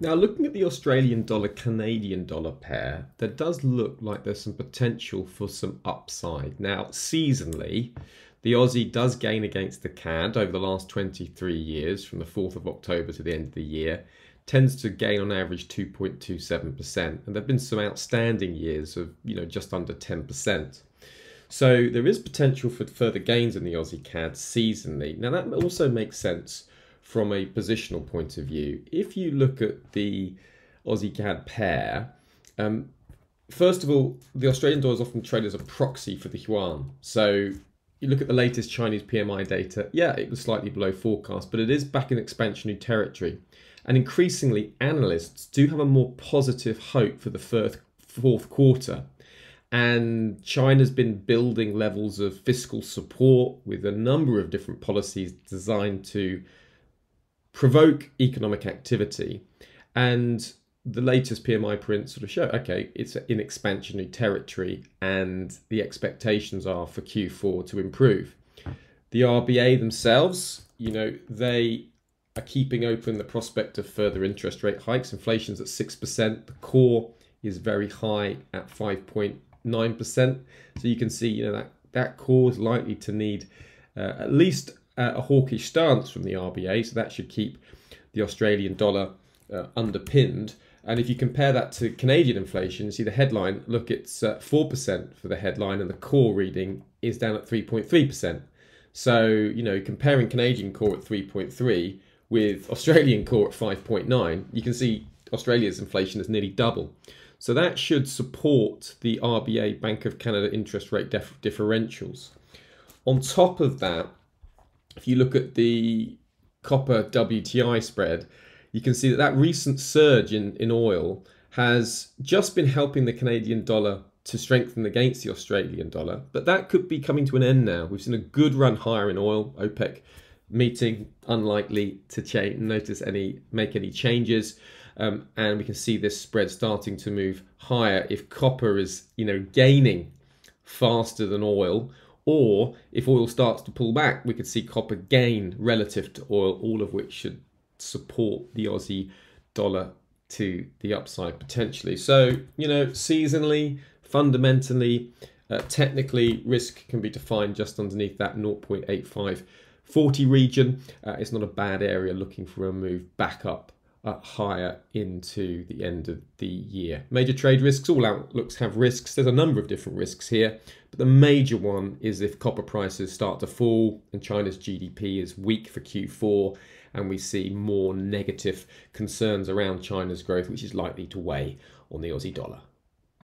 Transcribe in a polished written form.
Now, looking at the Australian dollar Canadian dollar pair, there does look like there's some potential for some upside. Now, seasonally, the Aussie does gain against the CAD over the last 23 years, from the 4th of October to the end of the year, tends to gain on average 2.27%. And there have been some outstanding years of, just under 10%. So there is potential for further gains in the Aussie CAD seasonally. Now, that also makes sense from a positional point of view. If you look at the Aussie CAD pair, first of all, the Australian dollar is often traded as a proxy for the yuan. So you look at the latest Chinese PMI data, yeah, it was slightly below forecast, but it is back in expansionary territory. And increasingly, analysts do have a more positive hope for the fourth quarter. And China's been building levels of fiscal support with a number of different policies designed to provoke economic activity. And the latest PMI prints sort of show, okay, it's in expansionary territory and the expectations are for Q4 to improve. The RBA themselves, they are keeping open the prospect of further interest rate hikes. Inflation's at 6%. The core is very high at 5.9%. So you can see, that core is likely to need at least a hawkish stance from the RBA, so that should keep the Australian dollar underpinned. And if you compare that to Canadian inflation, you see the headline, look, it's 4% for the headline, and the core reading is down at 3.3%. So, comparing Canadian core at 3.3 with Australian core at 5.9, you can see Australia's inflation is nearly double. So that should support the RBA Bank of Canada interest rate differentials. On top of that, if you look at the copper WTI spread, you can see that recent surge in oil has just been helping the Canadian dollar to strengthen against the Australian dollar. But that could be coming to an end now. We've seen a good run higher in oil. OPEC meeting unlikely to make any changes. And we can see this spread starting to move higher if copper is, gaining faster than oil. Or if oil starts to pull back, we could see copper gain relative to oil, all of which should support the Aussie dollar to the upside potentially. So, seasonally, fundamentally, technically, risk can be defined just underneath that 0.8540 region. It's not a bad area looking for a move back up higher into the end of the year. Major trade risks, all outlooks have risks. There's a number of different risks here, but the major one is if copper prices start to fall and China's GDP is weak for Q4 and we see more negative concerns around China's growth, which is likely to weigh on the Aussie dollar.